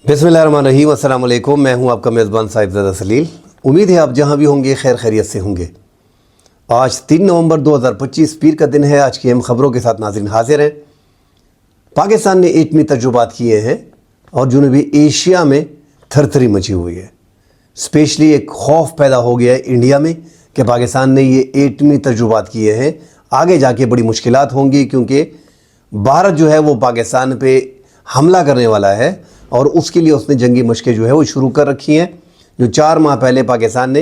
बिस्मिल्लाहिर्रहमानिर्रहीम, अस्सलाम वालेकुम। मैं हूं आपका मेज़बान साहिबजादा सलील। उम्मीद है आप जहां भी होंगे खैर खैरियत से होंगे। आज 3 नवंबर 2025 पीर का दिन है। आज की अहम खबरों के साथ नाज़रीन हाजिर हैं। पाकिस्तान ने एटमी तजुर्बात किए हैं और जनूबी एशिया में थरथरी मची हुई है। स्पेशली एक खौफ पैदा हो गया है इंडिया में कि पाकिस्तान ने ये एटमी तजुर्बात किए हैं, आगे जाके बड़ी मुश्किलात होंगी, क्योंकि भारत जो है वो पाकिस्तान पे हमला करने वाला है और उसके लिए उसने जंगी मशकें जो है वो शुरू कर रखी हैं। जो 4 माह पहले पाकिस्तान ने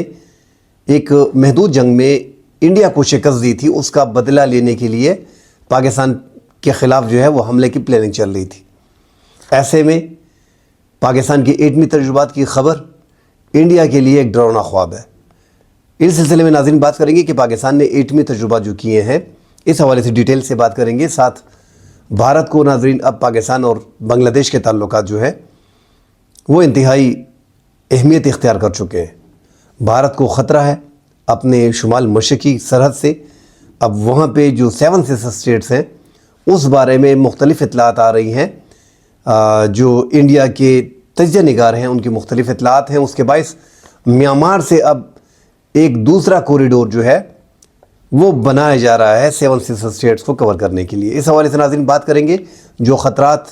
एक महदूद जंग में इंडिया को शिकस्त दी थी, उसका बदला लेने के लिए पाकिस्तान के ख़िलाफ़ जो है वो हमले की प्लानिंग चल रही थी। ऐसे में पाकिस्तान की एटमी तजुर्बात की ख़बर इंडिया के लिए एक डरावना ख्वाब है। इस सिलसिले में नाज़रीन बात करेंगे कि पाकिस्तान ने एटमी तजुर्बात जो किए हैं, इस हवाले से डिटेल से बात करेंगे। साथ भारत को नाज़रीन अब पाकिस्तान और बांग्लादेश के ताल्लुकात जो है वो इंतहाई अहमियत इख्तियार कर चुके हैं। भारत को ख़तरा है अपने शुमाल मशरक़ी सरहद से। अब वहाँ पे जो 7 सिस्टर स्टेट्स हैं उस बारे में मुख्तलिफ़ इतलात आ रही हैं। जो इंडिया के तज्ज़िया निगार हैं उनकी मुख्तलिफ़ इतलात हैं। उसके बायस म्यांमार से अब एक दूसरा कॉरिडोर जो है वो बनाया जा रहा है 7 सिस्टर स्टेट्स को कवर करने के लिए। इस हवाले से नाज़रीन बात करेंगे। जो ख़तरात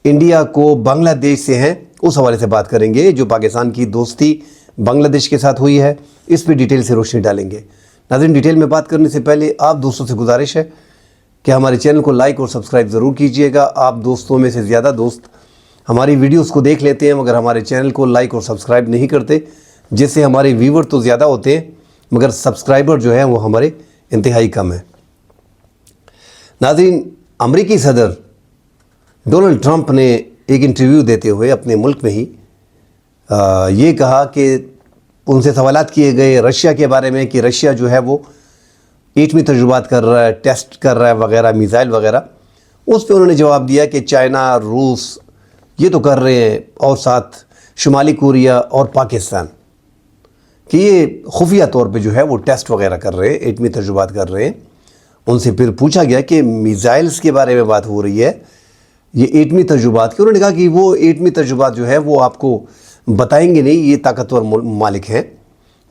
इंडिया को बांग्लादेश से हैं उस हवाले से बात करेंगे। जो पाकिस्तान की दोस्ती बांग्लादेश के साथ हुई है इस पर डिटेल से रोशनी डालेंगे। नाज़रीन डिटेल में बात करने से पहले आप दोस्तों से गुजारिश है कि हमारे चैनल को लाइक और सब्सक्राइब ज़रूर कीजिएगा। आप दोस्तों में से ज़्यादा दोस्त हमारी वीडियोस को देख लेते हैं मगर हमारे चैनल को लाइक और सब्सक्राइब नहीं करते, जिससे हमारे व्यूवर तो ज़्यादा होते हैं मगर सब्सक्राइबर जो है वो हमारे इंतहाई कम है। नाज़रीन, अमरीकी सदर डोनाल्ड ट्रंप ने एक इंटरव्यू देते हुए अपने मुल्क में ही ये कहा कि उनसे सवालात किए गए रशिया के बारे में कि रशिया जो है वो एटमी तजुर्बात कर रहा है, टेस्ट कर रहा है वगैरह, मिसाइल वगैरह। उस पर उन्होंने जवाब दिया कि चाइना, रूस ये तो कर रहे हैं और साथ शुमाली कोरिया और पाकिस्तान कि ये खुफिया तौर पे जो है वो टेस्ट वगैरह कर रहे हैं, एटमी तजुर्बात कर रहे हैं। उनसे फिर पूछा गया कि मिसाइल्स के बारे में बात हो रही है, ये एटमी तजुर्बात की। उन्होंने कहा कि वो एटमी तजुर्बात जो है वो आपको बताएंगे नहीं, ये ताकतवर ममालिक हैं,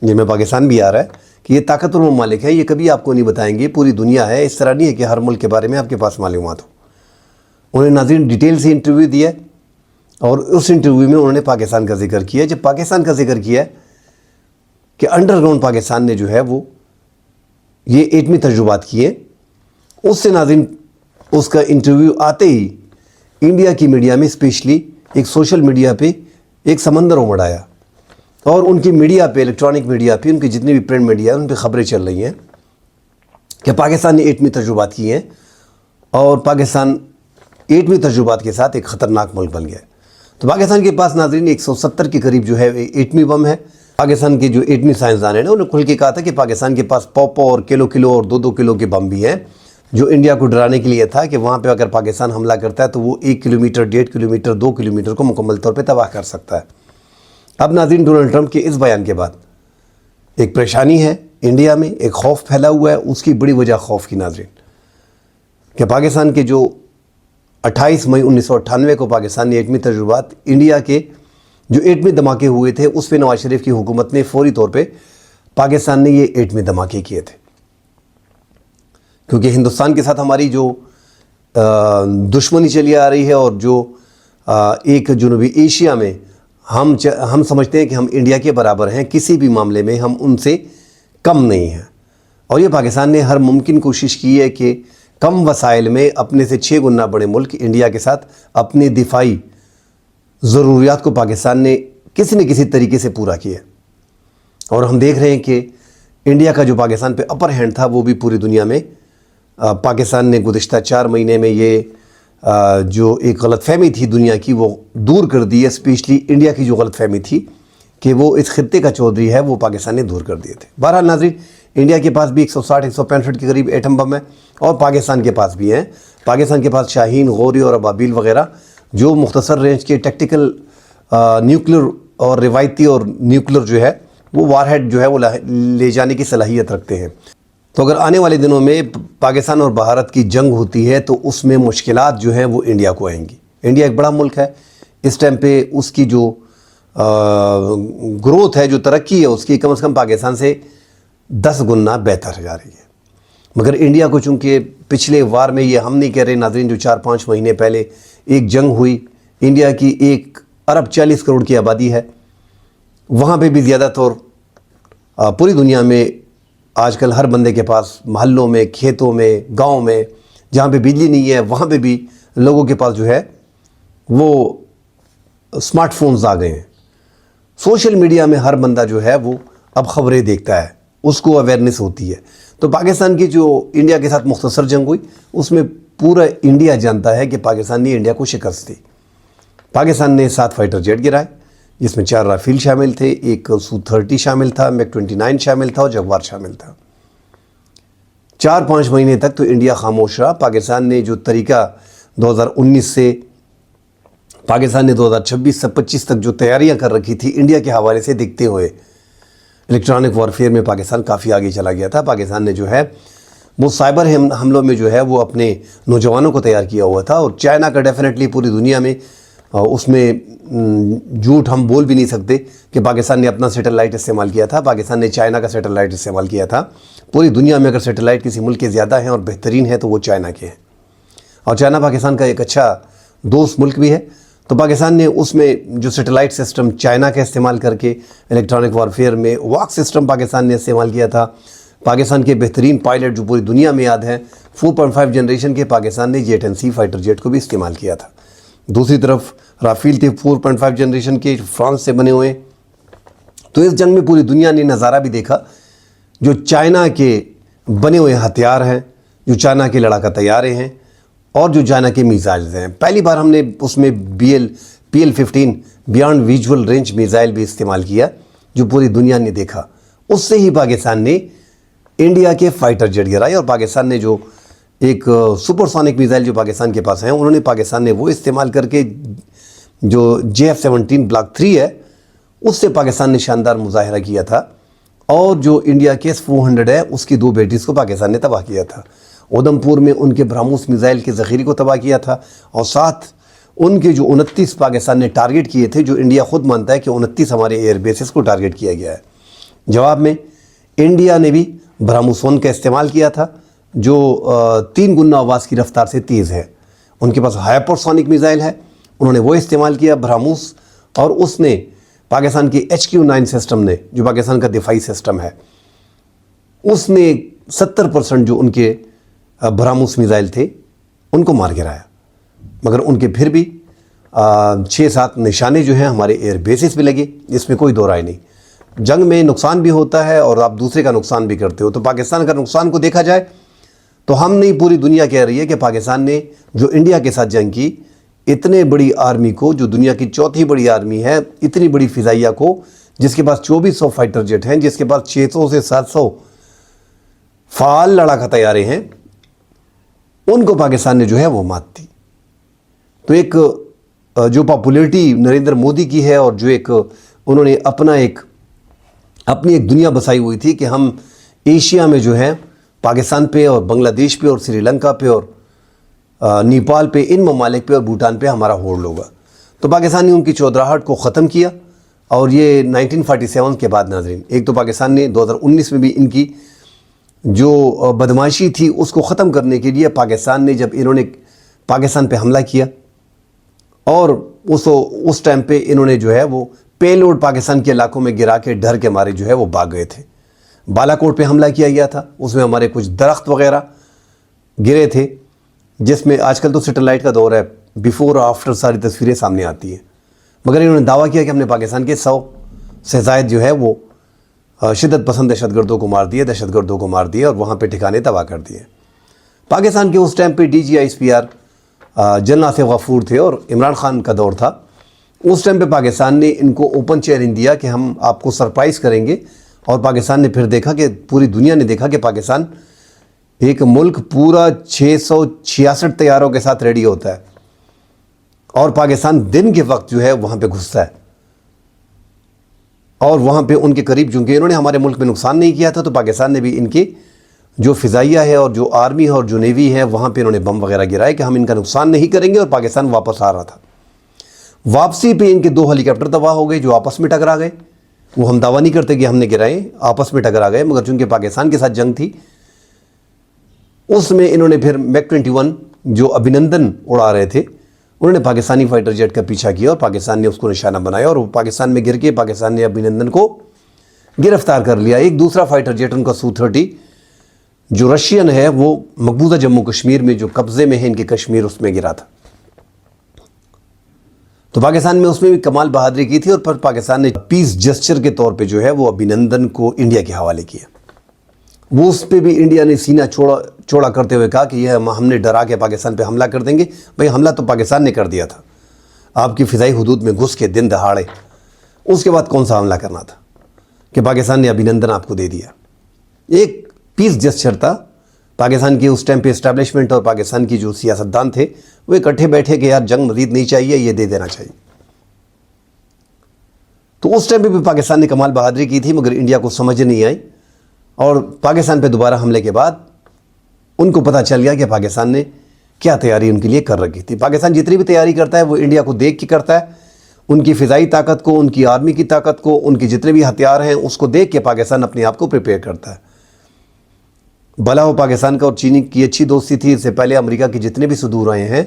जिनमें पाकिस्तान भी आ रहा है कि ये ताकतवर ममालिक है, ये कभी आपको नहीं बताएंगे। पूरी दुनिया है, इस तरह नहीं है कि हर मुल्क के बारे में आपके पास मालूमात हो। उन्होंने नाज़रीन डिटेल से इंटरव्यू दिया और उस इंटरव्यू में उन्होंने पाकिस्तान का जिक्र किया। जब पाकिस्तान का जिक्र किया कि अंडरग्राउंड पाकिस्तान ने जो है वो ये एटमी तजुर्बात किए, उससे नाज़रीन उसका इंटरव्यू आते ही इंडिया की मीडिया में, स्पेशली एक सोशल मीडिया पे एक समंदर उमड़ आया और उनकी मीडिया पे, इलेक्ट्रॉनिक मीडिया पे, उनकी जितनी भी प्रिंट मीडिया है उन पर ख़बरें चल रही हैं कि पाकिस्तान ने एटमी तजुर्बात किए हैं और पाकिस्तान एटमी तजुर्बात के साथ एक ख़तरनाक मुल्क बन गया। तो पाकिस्तान के पास नाज़रीन 170 के करीब जो है एटमी बम है। पाकिस्तान के जो एटमी साइंसदान हैं उन्होंने खुल के कहा था कि पाकिस्तान के पास पौ और किलो और 2-2 किलो के बम भी हैं, जो इंडिया को डराने के लिए था कि वहाँ पे अगर पाकिस्तान हमला करता है तो वो 1 किलोमीटर, 1.5 किलोमीटर, 2 किलोमीटर को मुकम्मल तौर पे तबाह कर सकता है। अब नाज़रीन डोनाल्ड ट्रंप के इस बयान के बाद एक परेशानी है इंडिया में, एक खौफ फैला हुआ है। उसकी बड़ी वजह खौफ की नाज़रीन कि पाकिस्तान के जो 28 मई 1998 को पाकिस्तान ने एटमी तजुर्बात, इंडिया के जो एटमी धमाके हुए थे उस पर नवाज शरीफ की हुकूमत ने फौरी तौर पे पाकिस्तान ने ये एटमी धमाके किए थे, क्योंकि हिंदुस्तान के साथ हमारी जो दुश्मनी चली आ रही है और जो एक जनूबी एशिया में हम समझते हैं कि हम इंडिया के बराबर हैं, किसी भी मामले में हम उनसे कम नहीं हैं। और ये पाकिस्तान ने हर मुमकिन कोशिश की है कि कम वसाइल में अपने से 6 गुना बड़े मुल्क इंडिया के साथ अपनी दिफाई ज़रूरियात को पाकिस्तान ने किसी न किसी तरीके से पूरा किया। और हम देख रहे हैं कि इंडिया का जो पाकिस्तान पे अपर हैंड था वो भी पूरी दुनिया में पाकिस्तान ने गुज़िश्ता 4 महीने में ये जो एक गलतफ़हमी थी दुनिया की वो दूर कर दी है। स्पेशली इंडिया की जो गलतफ़हमी थी कि वो इस खित्ते का चौधरी है, वो पाकिस्तान ने दूर कर दिए थे। बहरहाल नाज़रीन, इंडिया के पास भी 160-165 के करीब एटम बम है और पाकिस्तान के पास भी हैं। पाकिस्तान के पास शाहीन, गौरी और अबाबील वगैरह जो मुख्तसर रेंज के टैक्टिकल न्यूक्लियर और रिवायती और न्यूक्लियर जो है वो वारहेड जो है वो ले जाने की सलाहियत रखते हैं। तो अगर आने वाले दिनों में पाकिस्तान और भारत की जंग होती है तो उसमें मुश्किलात जो हैं वो इंडिया को आएंगी। इंडिया एक बड़ा मुल्क है, اس ٹائم پہ اس کی جو گروتھ ہے، جو ترقی ہے اس کی، کم از کم پاکستان سے 10 گنا بہتر جا رہی ہے۔ مگر انڈیا کو چونکہ پچھلے وار میں، یہ ہم نہیں کہہ رہے ناظرین، جو 4-5 مہینے پہلے ایک جنگ ہوئی، انڈیا کی 1 ارب 40 کروڑ کی آبادی ہے، وہاں پہ بھی زیادہ طور پوری دنیا میں آج کل ہر بندے کے پاس محلوں میں، کھیتوں میں، گاؤں میں جہاں پہ بجلی نہیں ہے وہاں پہ بھی لوگوں کے پاس جو ہے وہ اسمارٹ فونز آ گئے ہیں۔ سوشل میڈیا میں ہر بندہ جو ہے وہ اب خبریں دیکھتا ہے، اس کو اویئرنیس ہوتی ہے۔ تو پاکستان کی جو انڈیا کے ساتھ مختصر جنگ ہوئی، اس میں پورا انڈیا جانتا ہے کہ پاکستان نے انڈیا کو شکست دی۔ پاکستان نے 7 فائٹر جیٹ گرائے، جس میں 4 رافیل شامل تھے، ایک سو-30 شامل تھا، MiG-29 شامل تھا اور جگوار شامل تھا۔ 4-5 مہینے تک تو انڈیا خاموش رہا۔ پاکستان نے جو طریقہ 2019 سے پاکستان نے 2026 سے 25 تک جو تیاریاں کر رکھی تھی انڈیا کے حوالے سے دیکھتے ہوئے، الیکٹرانک وارفیئر میں پاکستان کافی آگے چلا گیا تھا۔ پاکستان نے جو ہے وہ سائبر حملوں میں جو ہے وہ اپنے نوجوانوں کو تیار کیا ہوا تھا، اور چائنا کا ڈیفینیٹلی پوری دنیا میں اس میں جھوٹ ہم بول بھی نہیں سکتے کہ پاکستان نے اپنا سیٹلائٹ استعمال کیا تھا، پاکستان نے چائنا کا سیٹلائٹ استعمال کیا تھا۔ پوری دنیا میں اگر سیٹلائٹ کسی ملک کے زیادہ ہیں اور بہترین ہیں تو وہ چائنا کے ہیں، اور چائنا پاکستان کا ایک اچھا دوست ملک بھی ہے۔ تو پاکستان نے اس میں جو سیٹلائٹ سسٹم چائنا کا استعمال کر کے الیکٹرانک وارفیئر میں واک سسٹم پاکستان نے استعمال کیا تھا۔ پاکستان کے بہترین پائلٹ جو پوری دنیا میں یاد ہیں 4.5 جنریشن کے، پاکستان نے J-10C فائٹر جیٹ کو بھی استعمال کیا تھا۔ دوسری طرف رافیل تھے 4.5 جنریشن کے، فرانس سے بنے ہوئے۔ تو اس جنگ میں پوری دنیا نے نظارہ بھی دیکھا، جو چائنا کے بنے ہوئے ہتھیار ہیں، جو چائنا کے لڑاکا طیارے ہیں اور جو چائنا کے میزائلز ہیں۔ پہلی بار ہم نے اس میں PL-15 beyond visual range missile بھی استعمال کیا، جو پوری دنیا نے دیکھا۔ اس سے ہی پاکستان نے انڈیا کے فائٹر جیٹ گرائے، اور پاکستان نے جو ایک سپر سونک میزائل جو پاکستان کے پاس ہیں، انہوں نے پاکستان نے وہ استعمال کر کے جو JF-17 بلاک 3 ہے، اس سے پاکستان نے شاندار مظاہرہ کیا تھا، اور جو انڈیا کے S-400 ہے اس کی 2 بیٹریز کو پاکستان نے تباہ کیا تھا۔ اودھمپور میں ان کے برہموس میزائل کے ذخیرے کو تباہ کیا تھا، اور ساتھ ان کے جو 29 پاکستان نے ٹارگٹ کیے تھے، جو انڈیا خود مانتا ہے کہ 29 ہمارے ایئر بیسز کو ٹارگٹ کیا گیا ہے۔ جواب میں انڈیا نے بھی برہموس 1 کا استعمال کیا تھا، جو 3 گنا آواز کی رفتار سے تیز ہے۔ ان کے پاس ہائپر سونک میزائل ہے، انہوں نے وہ استعمال کیا برہموس، اور اس نے پاکستان کے HQ-9 سسٹم نے، جو پاکستان کا دفاعی سسٹم ہے، اس نے 70% جو ان کے برہموس میزائل تھے ان کو مار گرایا۔ مگر ان کے پھر بھی 6-7 نشانے جو ہیں ہمارے ایئر بیسز پہ لگے، اس میں کوئی دو رائے نہیں۔ جنگ میں نقصان بھی ہوتا ہے اور آپ دوسرے کا نقصان بھی کرتے ہو۔ تو پاکستان کا نقصان کو دیکھا جائے تو ہم نہیں، پوری دنیا کہہ رہی ہے کہ پاکستان نے جو انڈیا کے ساتھ جنگ کی، اتنے بڑی آرمی کو، جو دنیا کی 4تھی بڑی آرمی ہے، اتنی بڑی فضائیہ کو، جس کے پاس 2400 فائٹر جیٹ ہیں، جس کے پاس 600 سے 700 فعال لڑاکا طیارے ہیں، ان کو پاکستان نے جو ہے وہ مات دی۔ تو ایک جو پاپولیرٹی نریندر مودی کی ہے، اور جو ایک انہوں نے اپنی ایک دنیا بسائی ہوئی تھی کہ ہم ایشیا میں جو ہے پاکستان پہ اور بنگلہ دیش پہ اور سری لنکا پہ اور نیپال پہ، ان ممالک پہ اور بھوٹان پہ ہمارا ہولڈ ہوگا۔ تو پاکستان نے ان کی چودراہٹ کو ختم کیا، اور یہ 1947 کے بعد ناظرین، ایک تو پاکستان نے 2019 میں بھی ان کی جو بدماشی تھی اس کو ختم کرنے کے لیے پاکستان نے، جب انہوں نے پاکستان پہ حملہ کیا، اور اس ٹائم پہ انہوں نے جو ہے وہ پے لوڈ پاکستان کے علاقوں میں گرا کے ڈر کے مارے جو ہے وہ بھاگ گئے تھے۔ بالا کوٹ پہ حملہ کیا گیا تھا، اس میں ہمارے کچھ درخت وغیرہ گرے تھے، جس میں آج کل تو سیٹلائٹ کا دور ہے، بیفور اور آفٹر ساری تصویریں سامنے آتی ہیں۔ مگر انہوں نے دعویٰ کیا کہ ہم نے پاکستان کے 100 سے زائد جو ہے وہ شدت پسند دہشت گردوں کو مار دیا اور وہاں پہ ٹھکانے تباہ کر دیے۔ پاکستان کے اس ٹائم پہ DGISPR جنرل آصف غفور تھے، اور عمران خان کا دور تھا۔ اس ٹائم پہ پاکستان نے ان کو اوپن چیلنج دیا کہ ہم آپ کو سرپرائز کریں گے، اور پاکستان نے پھر دیکھا کہ پوری دنیا نے دیکھا کہ پاکستان ایک ملک پورا 666 طیاروں کے ساتھ ریڈی ہوتا ہے، اور پاکستان دن کے وقت جو ہے وہاں پہ گھستا ہے، اور وہاں پہ ان کے قریب، چونکہ انہوں نے ہمارے ملک میں نقصان نہیں کیا تھا، تو پاکستان نے بھی ان کی جو فضائیہ ہے اور جو آرمی ہے اور جو نیوی ہے، وہاں پہ انہوں نے بم وغیرہ گرائے کہ ہم ان کا نقصان نہیں کریں گے، اور پاکستان واپس آ رہا تھا۔ واپسی پہ ان کے 2 ہیلی کاپٹر تباہ ہو گئے جو آپس میں ٹکرا گئے. وہ ہم دعویٰ نہیں کرتے کہ ہم نے گرائے، آپس میں ٹکرا گئے، مگر چونکہ پاکستان کے ساتھ جنگ تھی اس میں انہوں نے پھر میک 21 جو ابھینندن اڑا رہے تھے انہوں نے پاکستانی فائٹر جیٹ کا پیچھا کیا اور پاکستان نے اس کو نشانہ بنایا اور وہ پاکستان میں گر کے پاکستان نے ابھینندن کو گرفتار کر لیا. ایک دوسرا فائٹر جیٹ ان کا سو-30 جو رشین ہے وہ مقبوضہ جموں کشمیر میں جو قبضے میں ہے ان کے کشمیر اس میں گرا تھا. تو پاکستان میں اس میں بھی کمال بہادری کی تھی اور پھر پاکستان نے پیس جسچر کے طور پہ جو ہے وہ ابھینندن کو انڈیا کے حوالے کیا. وہ اس پہ بھی انڈیا نے سینہ چوڑا کرتے ہوئے کہا کہ یہ ہم نے ڈرا کے پاکستان پہ حملہ کر دیں گے. بھئی حملہ تو پاکستان نے کر دیا تھا آپ کی فضائی حدود میں گھس کے دن دہاڑے. اس کے بعد کون سا حملہ کرنا تھا کہ پاکستان نے ابھینندن آپ کو دے دیا. ایک پیس جسچر تھا. پاکستان کی اس ٹائم پہ اسٹیبلشمنٹ اور پاکستان کی جو سیاستدان تھے وہ اکٹھے بیٹھے کہ یار جنگ مزید نہیں چاہیے، یہ دے دینا چاہیے. تو اس ٹائم پہ بھی پاکستان نے کمال بہادری کی تھی مگر انڈیا کو سمجھ نہیں آئی اور پاکستان پہ دوبارہ حملے کے بعد ان کو پتہ چل گیا کہ پاکستان نے کیا تیاری ان کے لیے کر رکھی تھی. پاکستان جتنی بھی تیاری کرتا ہے وہ انڈیا کو دیکھ کے کرتا ہے. ان کی فضائی طاقت کو، ان کی آرمی کی طاقت کو، ان کے جتنے بھی ہتھیار ہیں اس کو دیکھ کے پاکستان اپنے آپ کو پریپیئر کرتا ہے. بھلا ہو پاکستان کا اور چین کی اچھی دوستی تھی. اس سے پہلے امریکہ کے جتنے بھی صدور آئے ہیں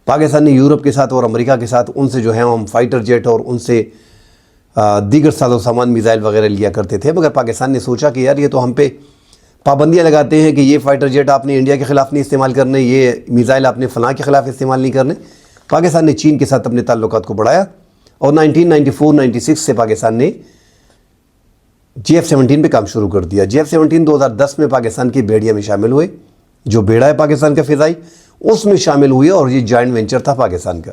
پاکستان نے یورپ کے ساتھ اور امریکہ کے ساتھ ان سے جو ہے ہم فائٹر جیٹ اور ان سے دیگر ساز و سامان میزائل وغیرہ لیا کرتے تھے. مگر پاکستان نے سوچا کہ یار یہ تو ہم پہ پابندیاں لگاتے ہیں کہ یہ فائٹر جیٹ آپ نے انڈیا کے خلاف نہیں استعمال کرنے، یہ میزائل آپ نے فلاں کے خلاف استعمال نہیں کرنے. پاکستان نے چین کے ساتھ اپنے تعلقات کو بڑھایا اور 1994-96 سے پاکستان نے JF-17 پہ کام شروع کر دیا. JF-17 2010 میں پاکستان کی بیڑیا میں شامل ہوئے. جو بیڑا ہے پاکستان کا فضائی اس میں شامل ہوئے اور یہ جوائنٹ وینچر تھا پاکستان کا.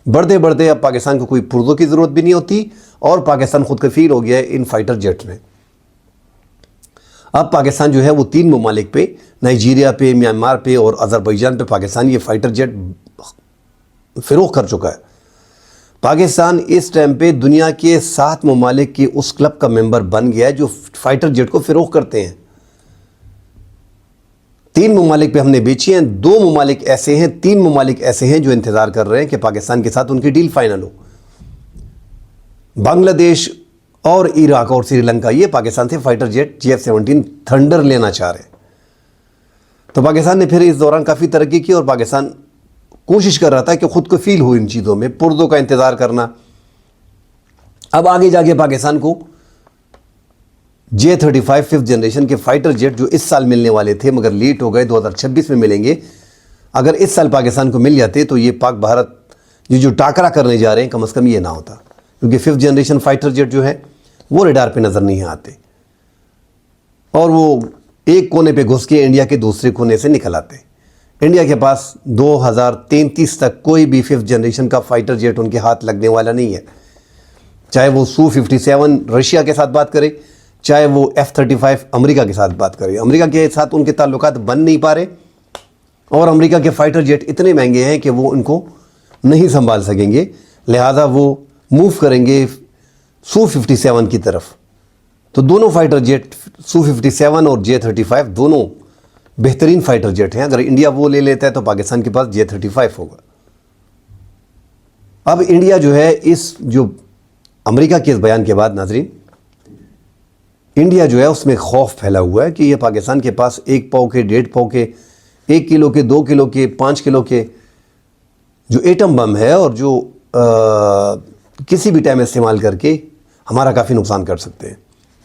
بڑھتے بڑھتے اب پاکستان کو کوئی پرزوں کی ضرورت بھی نہیں ہوتی اور پاکستان خود کفیل ہو گیا ہے ان فائٹر جیٹ میں. اب پاکستان جو ہے وہ 3 ممالک پہ، نائجیریا پہ، میانمار پہ اور آذربائیجان پہ پاکستان یہ فائٹر جیٹ فروغ کر چکا ہے. پاکستان اس ٹائم پہ دنیا کے 7 ممالک کی اس کلب کا ممبر بن گیا ہے جو فائٹر جیٹ کو فروغ کرتے ہیں. 3 ممالک پہ ہم نے بیچی ہیں. 2 ممالک ایسے ہیں، 3 ممالک ایسے ہیں جو انتظار کر رہے ہیں کہ پاکستان کے ساتھ ان کی ڈیل فائنل ہو. بنگلہ دیش اور عراق اور سری لنکا یہ پاکستان سے فائٹر جیٹ JF-17 تھنڈر لینا چاہ رہے ہیں. تو پاکستان نے پھر اس دوران کافی ترقی کی اور پاکستان کوشش کر رہا تھا کہ خود کفیل ہو ان چیزوں میں، پرزوں کا انتظار کرنا. اب آگے جا کے پاکستان کو J-35 5th جنریشن کے فائٹر جیٹ جو اس سال ملنے والے تھے مگر لیٹ ہو گئے، 2026 میں ملیں گے. اگر اس سال پاکستان کو مل جاتے تو یہ پاک بھارت یہ جو ٹاکرا کرنے جا رہے ہیں کم از کم یہ نہ ہوتا، کیونکہ 5th جنریشن فائٹر جیٹ جو ہے وہ ریڈار پہ نظر نہیں آتے اور وہ ایک کونے پہ گھس کے انڈیا کے دوسرے کونے سے نکل آتے. انڈیا کے پاس 2033 تک کوئی بھی 5th جنریشن کا فائٹر جیٹ ان کے ہاتھ لگنے والا نہیں ہے. چاہے وہ Su-57 رشیا کے ساتھ بات کرے، چاہے وہ F-35 امریکہ کے ساتھ بات کرے. امریکہ کے ساتھ ان کے تعلقات بن نہیں پا رہے اور امریکہ کے فائٹر جیٹ اتنے مہنگے ہیں کہ وہ ان کو نہیں سنبھال سکیں گے. لہٰذا وہ موو کریں گے Su-57 کی طرف. تو دونوں فائٹر جیٹ Su-57 اور J-35 دونوں بہترین فائٹر جیٹ ہیں. اگر انڈیا وہ لے لیتا ہے تو پاکستان کے پاس J-35 ہوگا. اب انڈیا جو ہے اس جو امریکہ کے اس بیان کے بعد ناظرین، انڈیا جو ہے اس میں خوف پھیلا ہوا ہے کہ یہ پاکستان کے پاس 1 پاؤ کے 1.5 پاؤ کے 1 کلو کے 2 کلو کے 5 کلو کے جو ایٹم بم ہے اور جو کسی بھی ٹائم استعمال کر کے ہمارا کافی نقصان کر سکتے ہیں.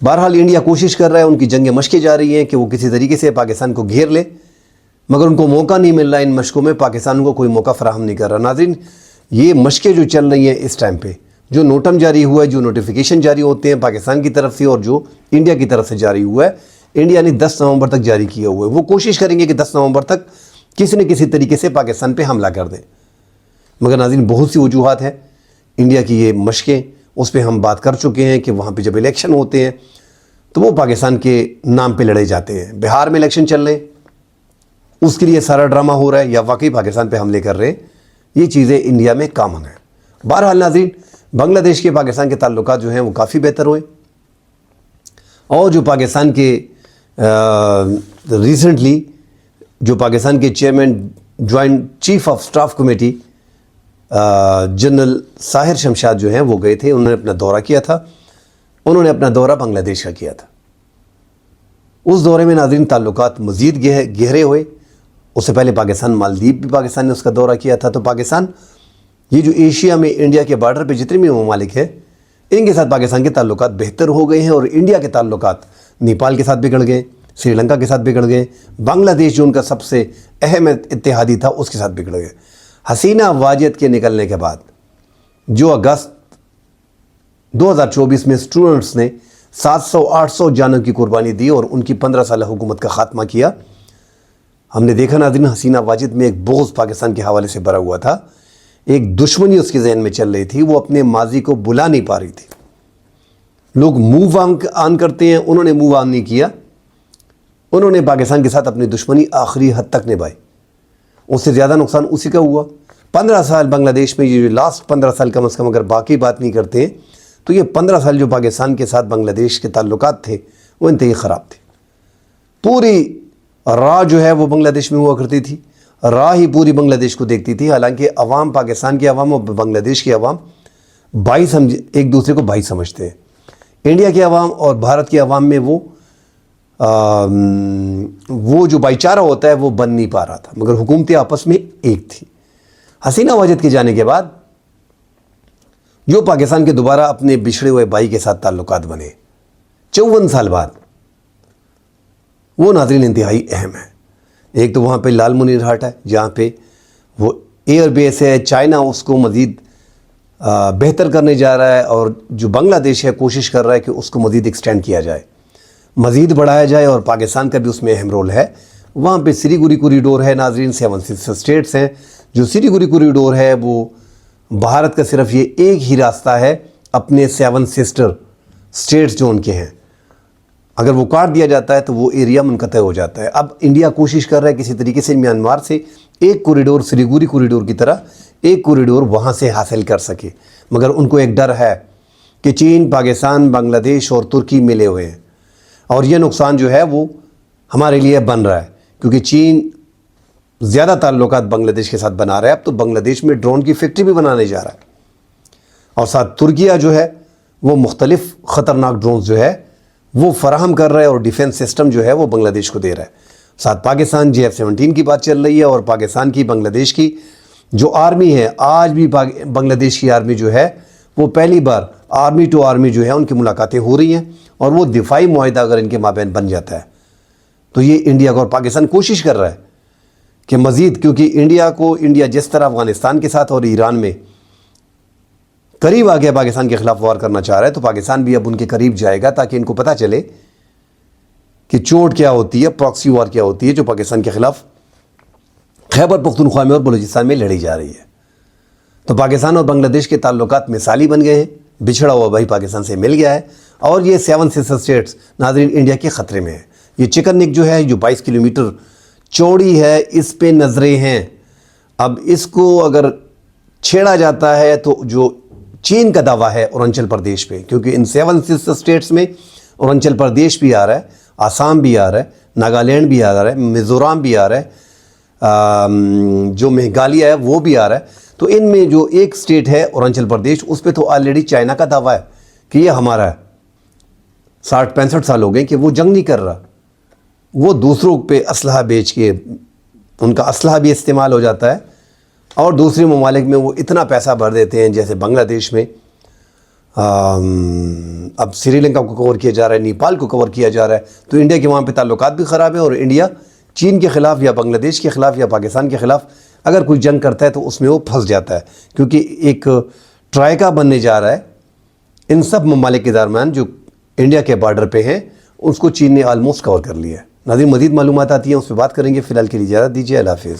بہرحال انڈیا کوشش کر رہا ہے، ان کی جنگیں مشقیں جا رہی ہیں کہ وہ کسی طریقے سے پاکستان کو گھیر لے مگر ان کو موقع نہیں مل رہا. ان مشقوں میں پاکستان کو کوئی موقع فراہم نہیں کر رہا. ناظرین یہ مشقیں جو چل رہی ہیں اس ٹائم پہ، جو نوٹم جاری ہوا ہے، جو نوٹیفیکیشن جاری ہوتے ہیں پاکستان کی طرف سے اور جو انڈیا کی طرف سے جاری ہوا ہے، انڈیا نے 10 نومبر تک جاری کیا ہوا ہے. وہ کوشش کریں گے کہ 10 نومبر تک کسی نہ کسی طریقے سے پاکستان پہ حملہ کر دیں. مگر ناظرین بہت سی وجوہات ہیں انڈیا کی یہ مشقیں، اس پہ ہم بات کر چکے ہیں کہ وہاں پہ جب الیکشن ہوتے ہیں تو وہ پاکستان کے نام پہ لڑے جاتے ہیں. بہار میں الیکشن چل رہے ہیں، اس کے لیے سارا ڈرامہ ہو رہا ہے یا واقعی پاکستان پہ حملے کر رہے ہیں. یہ چیزیں انڈیا میں کامن ہیں. بہرحال ناظرین بنگلہ دیش کے پاکستان کے تعلقات جو ہیں وہ کافی بہتر ہوئے اور جو پاکستان کے ریسنٹلی جو پاکستان کے chairman joint chief of staff committee general Sahir Shamshad जो हैं वो गए थे, उन्होंने अपना दौरा किया था। उन्होंने अपना दौरा बांग्लादेश का किया था। उस दौरे में नाज़रीन ताल्लुकात मज़ीद गहरे हुए। उससे पहले पाकिस्तान मालदीव भी पाकिस्तान ने उसका दौरा किया था। तो पाकिस्तान, ये जो एशिया में इंडिया के बॉर्डर पे जितने भी ममालिक हैं, इनके साथ पाकिस्तान के ताल्लुकात बेहतर हो गए हैं। और इंडिया के ताल्लुकात नेपाल के साथ बिगड़ गए, श्रीलंका के साथ बिगड़ गए, बांग्लादेश जो उनका सबसे अहम इत्तेहादी था उसके साथ बिगड़ गए। हसीना वाजिद के निकलने के बाद जो अगस्त 2024 में स्टूडेंट्स ने 700-800 जानों की कुर्बानी दी और उनकी 15 साल हुकूमत का ख़ात्मा किया, हमने देखा नाज़रीन हसीना वाजिद में एक बोझ पाकिस्तान के हवाले से भरा हुआ था, एक दुश्मनी उसके जहन में चल रही थी, वो अपने माजी को बुला नहीं पा रही थी। लोग मूव ऑन करते हैं, उन्होंने मूव ऑन नहीं किया। उन्होंने पाकिस्तान के साथ अपनी दुश्मनी आखिरी हद तक निभाई। उससे ज़्यादा नुकसान उसी का हुआ। 15 साल बांग्लादेश में, ये लास्ट 15 साल कम अज़ कम अगर बाकी बात नहीं करते हैं तो ये 15 साल जो पाकिस्तान के साथ बांग्लादेश के ताल्लुकात थे वो इंतहाई ख़राब थे। पूरी राह जो है वो बांग्लादेश में हुआ करती थी, राह ही पूरी बांग्लादेश को देखती थी। हालांकि अवाम, पाकिस्तान की अवाम और बांग्लादेश की अवाम एक दूसरे को भाई समझते हैं। इंडिया की अवाम और भारत की अवाम में वो जो भाईचारा होता है वो बन नहीं पा रहा था, मगर हुकूमतें आपस में एक थी। हसीना वाजिद के जाने के बाद जो पाकिस्तान के दोबारा अपने बिछड़े हुए भाई के साथ ताल्लुकात बने 54 साल बाद, वो नाज़रीन इंतहाई अहम है। एक तो वहाँ पे लाल मुनीर हाट है जहाँ पे वो एयर बेस है, चाइना उसको मज़ीद बेहतर करने जा रहा है और जो बांग्लादेश है कोशिश कर रहा है कि उसको मज़ीद एक्सटेंड किया जाए, मज़ीद बढ़ाया जाए और पाकिस्तान का भी उसमें अहम रोल है। वहाँ पे सिलीगुड़ी कॉरिडोर है नाज़रीन, 7 स्टेट्स हैं। जो सिलीगुड़ी कॉरिडोर है वो भारत का सिर्फ ये एक ही रास्ता है अपने 7 सिस्टर स्टेट्स जो उनके हैं, अगर वो काट दिया जाता है तो वो एरिया मुनक़ते हो जाता है। अब इंडिया कोशिश कर रहा है किसी तरीके से म्यांमार से एक कॉरिडोर, सिलीगुड़ी कॉरिडोर की तरह एक कॉरिडोर वहाँ से हासिल कर सके, मगर उनको एक डर है कि चीन, पाकिस्तान, बांग्लादेश और तुर्की मिले हुए हैं और ये नुकसान जो है वो हमारे लिए बन रहा है, क्योंकि चीन ज़्यादा ताल्लुकात बांग्लादेश के साथ बना रहा है। अब तो बांग्लादेश में ड्रोन की फैक्ट्री भी बनाने जा रहा है और साथ तुर्किया जो है वो मुख्तलिफ़ ख़तरनाक ड्रोन जो है वो फराहम कर रहा है और डिफेंस सिस्टम जो है वो बांग्लादेश को दे रहा है। साथ पाकिस्तान JF-17 की बात चल रही है और पाकिस्तान की, बांग्लादेश की जो आर्मी है, आज भी बांग्लादेश की आर्मी जो है वो पहली बार आर्मी टू आर्मी जो है उनकी मुलाकातें हो रही हैं और वो दिफाई मुआहिदा अगर इनके माबैन बन जाता है तो ये इंडिया को और पाकिस्तान कोशिश कर रहा है कि मज़ीद, क्योंकि इंडिया जिस तरह अफ़गानिस्तान के साथ और ईरान में करीब आ गया पाकिस्तान के ख़िलाफ़ वार करना चाह रहा है, तो पाकिस्तान भी अब उनके करीब जाएगा ताकि इनको पता चले कि चोट क्या होती है, प्रॉक्सी वार क्या होती है जो पाकिस्तान के ख़िलाफ़ खैबर पख्तूनख्वा में और बलूचिस्तान में लड़ी जा रही है। तो पाकिस्तान और बांग्लादेश के ताल्लुकात मिसाली बन गए हैं, बिछड़ा हुआ भाई पाकिस्तान से मिल गया है और ये 7 सिस्टर स्टेट्स नाज़रीन इंडिया के ख़तरे में है। ये चिकन नेक जो है, जो 22 किलोमीटर चौड़ी है, इस पे नज़रें हैं। अब इसको अगर छेड़ा जाता है तो जो चीन का दावा है अरुणाचल प्रदेश पे, क्योंकि इन 7 सिस्टर स्टेट्स में अरुणाचल प्रदेश भी आ रहा है, आसाम भी आ रहा है, नागालैंड भी आ रहा है, मिज़ोरम भी आ रहा है, जो मेघालय है वो भी आ रहा है। तो इनमें जो एक स्टेट है अरुणाचल प्रदेश, उस पर तो ऑलरेडी चाइना का दावा है कि ये हमारा है। 60-65 साल हो गए कि वो जंग नहीं कर रहा, वो दूसरों पे असलहा बेच के उनका असलहा भी इस्तेमाल हो जाता है और दूसरे ममालिक में वो इतना पैसा भर देते हैं, जैसे बांग्लादेश में अब श्रीलंका को कवर किया जा रहा है, नेपाल को कवर किया जा रहा है। तो इंडिया के वहाँ पे ताल्लुकात भी ख़राब है और इंडिया चीन के ख़िलाफ़ या बांग्लादेश के ख़िलाफ़ या पाकिस्तान के ख़िलाफ़ अगर कोई जंग करता है तो उसमें वो फंस जाता है, क्योंकि एक ट्राइका बनने जा रहा है इन सब ममालिक के दरमियान जो इंडिया के बॉर्डर पे हैं, उसको चीन ने आलमोस्ट कवर कर लिया है। नाज़रीन, मज़ीद मालूमात आती हैं उस पर बात करेंगे। फ़िलहाल के लिए इजाज़त दीजिए। अल्लाह हाफ़िज़।